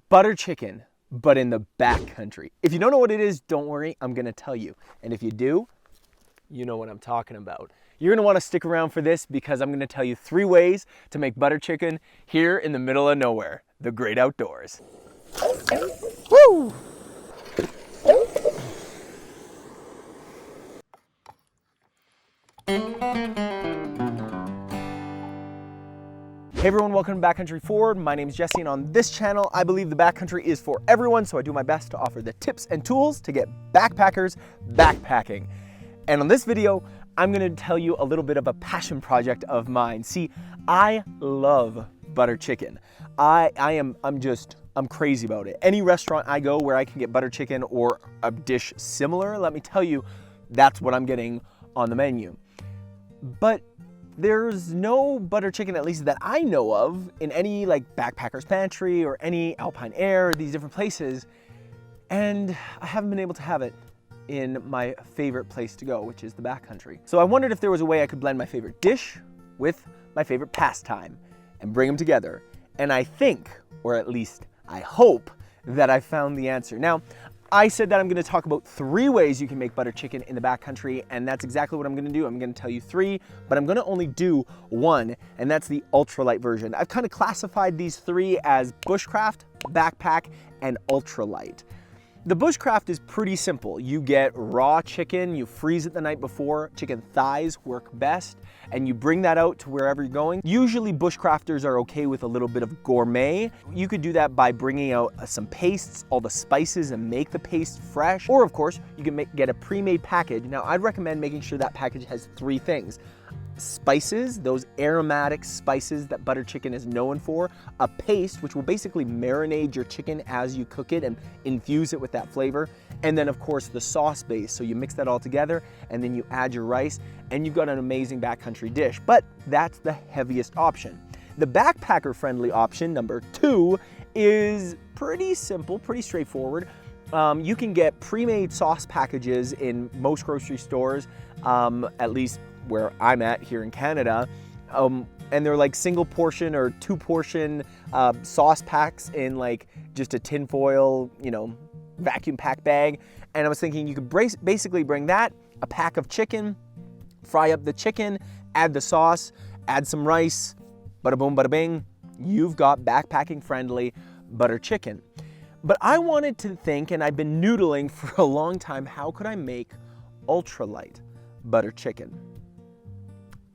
Butter chicken, but in the backcountry. If you don't know what it is, don't worry, I'm gonna tell you. And if you do, you know what I'm talking about. You're gonna wanna stick around for this because I'm gonna tell you 3 ways to make butter chicken here in the middle of nowhere, the great outdoors. Woo! Hey everyone, welcome to Backcountry Forward. My name is Jesse, and on this channel, I believe the backcountry is for everyone, so I do my best to offer the tips and tools to get backpackers backpacking. And on this video, I'm gonna tell you a little bit of a passion project of mine. See, I love butter chicken. I'm crazy about it. Any restaurant I go where I can get butter chicken or a dish similar, let me tell you, that's what I'm getting on the menu. But there's no butter chicken, at least that I know of, in any like Backpacker's Pantry or any Alpine Air, these different places. And I haven't been able to have it in my favorite place to go, which is the backcountry. So I wondered if there was a way I could blend my favorite dish with my favorite pastime and bring them together. And I think, or at least I hope, that I found the answer. Now, I said that I'm gonna talk about 3 ways you can make butter chicken in the backcountry, and that's exactly what I'm gonna do. I'm gonna tell you 3, but I'm gonna only do 1, and that's the ultralight version. I've kind of classified these 3 as bushcraft, backpack, and ultralight. The bushcraft is pretty simple. You get raw chicken, you freeze it the night before. Chicken thighs work best, and you bring that out to wherever you're going. Usually bushcrafters are okay with a little bit of gourmet. You could do that by bringing out some pastes, all the spices, and make the paste fresh. Or of course, you can get a pre-made package. Now I'd recommend making sure that package has 3 things. Spices, those aromatic spices that butter chicken is known for, a paste, which will basically marinate your chicken as you cook it and infuse it with that flavor, and then of course the sauce base. So you mix that all together and then you add your rice and you've got an amazing backcountry dish, but that's the heaviest option. The backpacker friendly option, number 2, is pretty simple, pretty straightforward. You can get pre-made sauce packages in most grocery stores, at least where I'm at here in Canada, and they're like single portion or 2 portion sauce packs in like just a tin foil, vacuum pack bag. And I was thinking you could basically bring that, a pack of chicken, fry up the chicken, add the sauce, add some rice, bada boom, bada bing, you've got backpacking friendly butter chicken. But I wanted to think, and I've been noodling for a long time, how could I make ultralight butter chicken?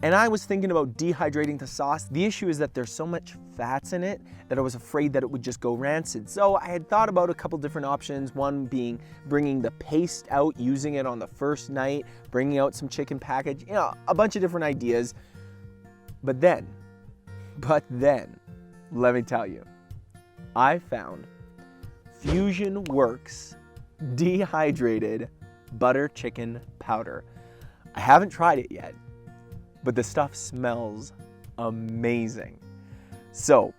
And I was thinking about dehydrating the sauce. The issue is that there's so much fats in it that I was afraid that it would just go rancid. So I had thought about a couple different options. One being bringing the paste out, using it on the first night, bringing out some chicken package, a bunch of different ideas. But then, let me tell you, I found Fusion Works dehydrated butter chicken powder. I haven't tried it yet, but the stuff smells amazing. So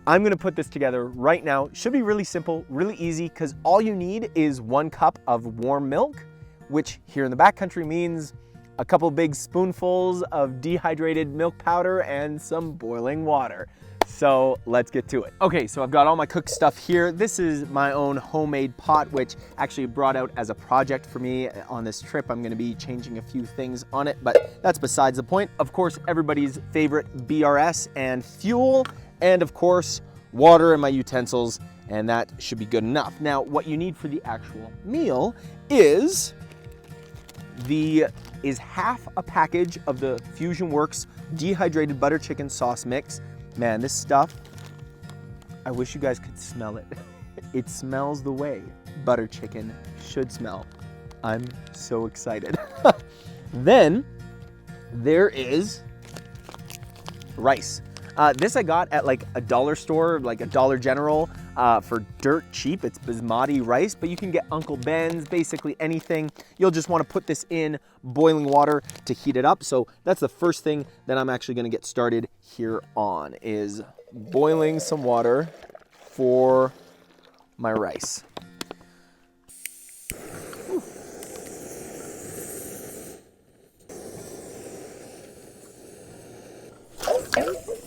I'm gonna put this together right now. Should be really simple, really easy, because all you need is 1 cup of warm milk, which here in the backcountry means a couple big spoonfuls of dehydrated milk powder and some boiling water. So let's get to it. Okay, so I've got all my cooked stuff here. This is my own homemade pot, which actually brought out as a project for me on this trip. I'm gonna be changing a few things on it, but that's besides the point. Of course, everybody's favorite BRS and fuel, and of course, water and my utensils, and that should be good enough. Now, what you need for the actual meal is half a package of the Fusion Works dehydrated butter chicken sauce mix. Man, this stuff, I wish you guys could smell it. It smells the way butter chicken should smell. I'm so excited. Then there is rice. This I got at like a dollar store, like a Dollar General, for dirt cheap. It's basmati rice, but you can get Uncle Ben's, basically anything. You'll just want to put this in boiling water to heat it up. So that's the first thing that I'm actually going to get started here on, is boiling some water for my rice.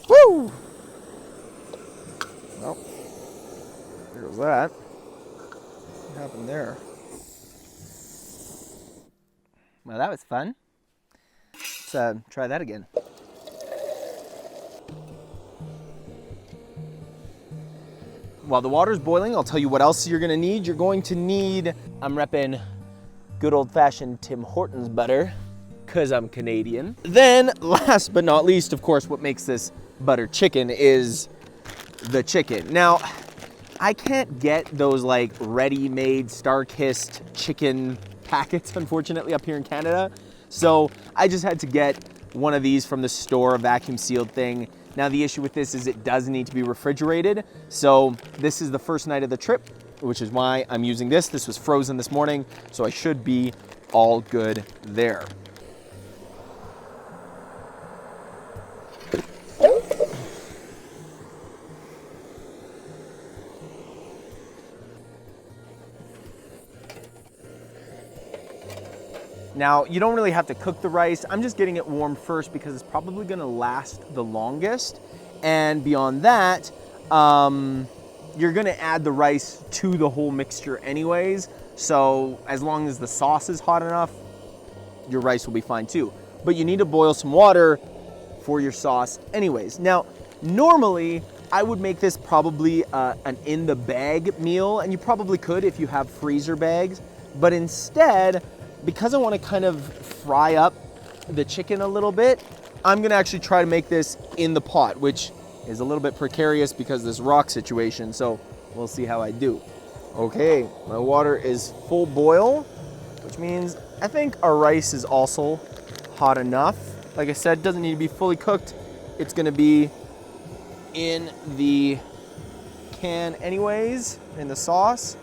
Woo! Well, There goes that. What happened there? Well, that was fun. Let's try that again. While the water's boiling, I'll tell you what else you're gonna need. You're going to need, I'm repping good old-fashioned Tim Hortons butter, because I'm Canadian. Then, last but not least, of course, what makes this butter chicken is the chicken. Now, I can't get those like ready-made Star-Kissed chicken packets, unfortunately, up here in Canada. So I just had to get one of these from the store, a vacuum sealed thing. Now the issue with this is it does need to be refrigerated. So this is the first night of the trip, which is why I'm using this. This was frozen this morning, so I should be all good there. Now, you don't really have to cook the rice. I'm just getting it warm first because it's probably gonna last the longest. And beyond that, you're gonna add the rice to the whole mixture anyways. So as long as the sauce is hot enough, your rice will be fine too. But you need to boil some water for your sauce anyways. Now, normally, I would make this probably an in-the-bag meal, and you probably could if you have freezer bags. But instead, because I want to kind of fry up the chicken a little bit, I'm gonna actually try to make this in the pot, which is a little bit precarious because of this rock situation, so we'll see how I do. Okay, my water is full boil, which means I think our rice is also hot enough. Like I said, it doesn't need to be fully cooked. It's gonna be in the can anyways, in the sauce.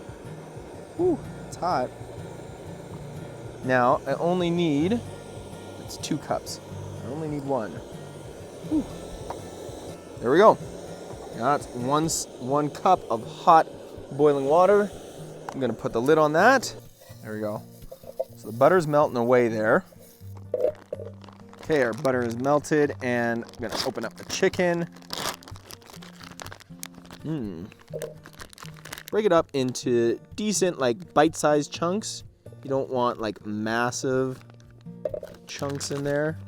Ooh, it's hot. Now, I only need, it's 2 cups. I only need 1. Whew. There we go. That's one cup of hot boiling water. I'm gonna put the lid on that. There we go. So the butter's melting away there. Okay, our butter is melted, and I'm gonna open up the chicken. Break it up into decent, like bite-sized chunks. You don't want like massive chunks in there.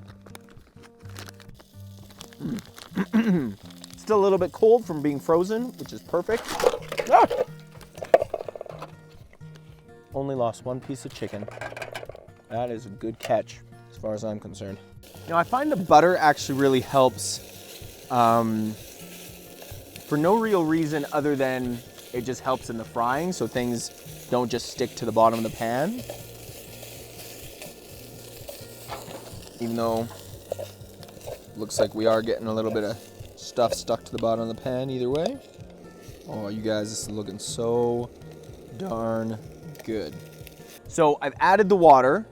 Still a little bit cold from being frozen, which is perfect. Ah! Only lost 1 piece of chicken. That is a good catch as far as I'm concerned. Now I find the butter actually really helps for no real reason other than it just helps in the frying, so things don't just stick to the bottom of the pan. Even though it looks like we are getting a little bit of stuff stuck to the bottom of the pan either way. Oh, you guys, this is looking so darn good. So I've added the water.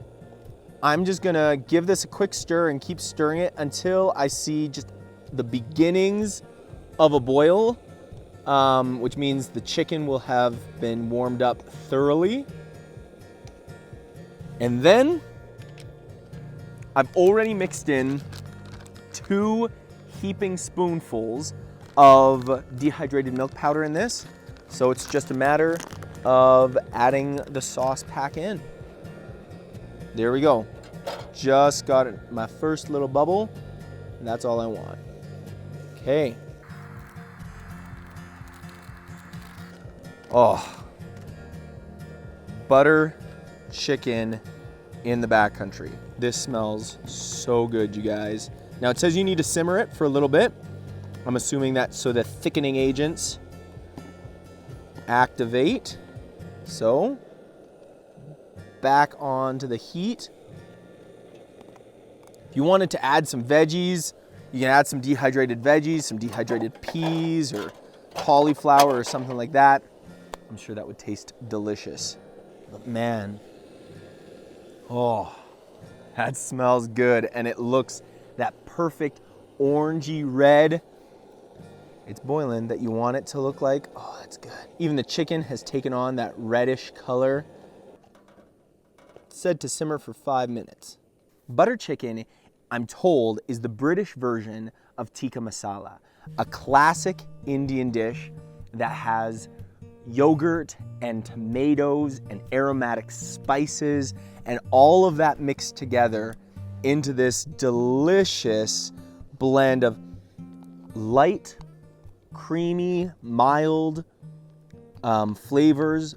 I'm just gonna give this a quick stir and keep stirring it until I see just the beginnings of a boil. Which means the chicken will have been warmed up thoroughly. And then I've already mixed in 2 heaping spoonfuls of dehydrated milk powder in this. So it's just a matter of adding the sauce pack in. There we go. Just got my first little bubble, and that's all I want. Okay. Oh, butter chicken in the backcountry. This smells so good, you guys. Now it says you need to simmer it for a little bit. I'm assuming that so the thickening agents activate. So, back onto the heat. If you wanted to add some veggies, you can add some dehydrated veggies, some dehydrated peas or cauliflower or something like that. I'm sure that would taste delicious. But man, oh, that smells good. And it looks that perfect orangey red. It's boiling that you want it to look like. Oh, that's good. Even the chicken has taken on that reddish color. It's said to simmer for 5 minutes. Butter chicken, I'm told, is the British version of tikka masala, a classic Indian dish that has yogurt and tomatoes and aromatic spices and all of that mixed together into this delicious blend of light, creamy, mild flavors,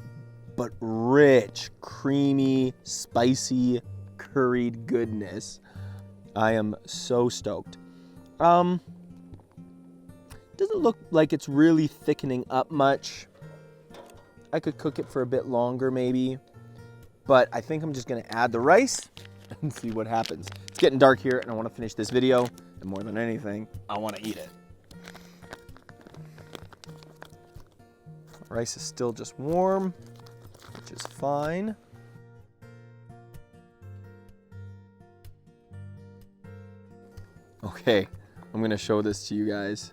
but rich, creamy, spicy, curried goodness. I am so stoked. Doesn't look like it's really thickening up much. I could cook it for a bit longer maybe, but I think I'm just gonna add the rice and see what happens. It's getting dark here and I wanna finish this video, and more than anything, I wanna eat it. Rice is still just warm, which is fine. Okay, I'm gonna show this to you guys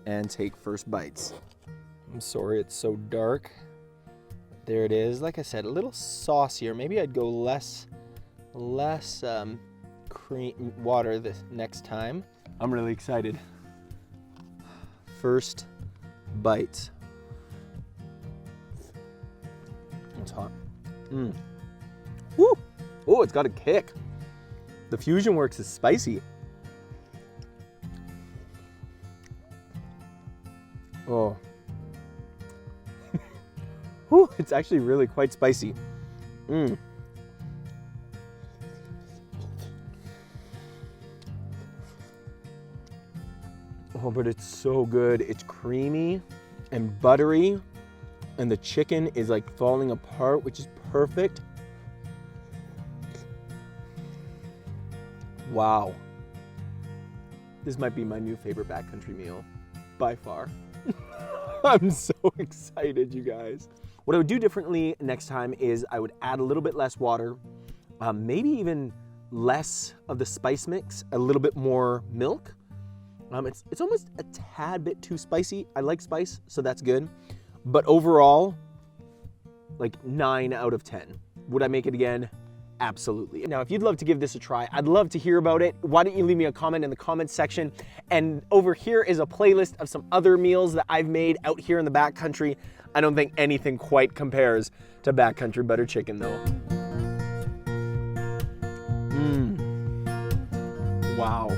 and take first bites. I'm sorry it's so dark. There it is. Like I said, a little saucier. Maybe I'd go less cream water this next time. I'm really excited. First bite. It's hot. Woo! Oh, it's got a kick. The Fusion Works is spicy. Oh. Whew, it's actually really quite spicy. Oh, but it's so good. It's creamy and buttery, and the chicken is like falling apart, which is perfect. Wow. This might be my new favorite backcountry meal, by far. I'm so excited, you guys. What I would do differently next time is I would add a little bit less water, maybe even less of the spice mix, a little bit more milk. It's almost a tad bit too spicy. I like spice, so that's good. But overall, like 9 out of 10. Would I make it again? Absolutely. Now, if you'd love to give this a try, I'd love to hear about it. Why don't you leave me a comment in the comments section? And over here is a playlist of some other meals that I've made out here in the backcountry. I don't think anything quite compares to backcountry butter chicken though. Wow.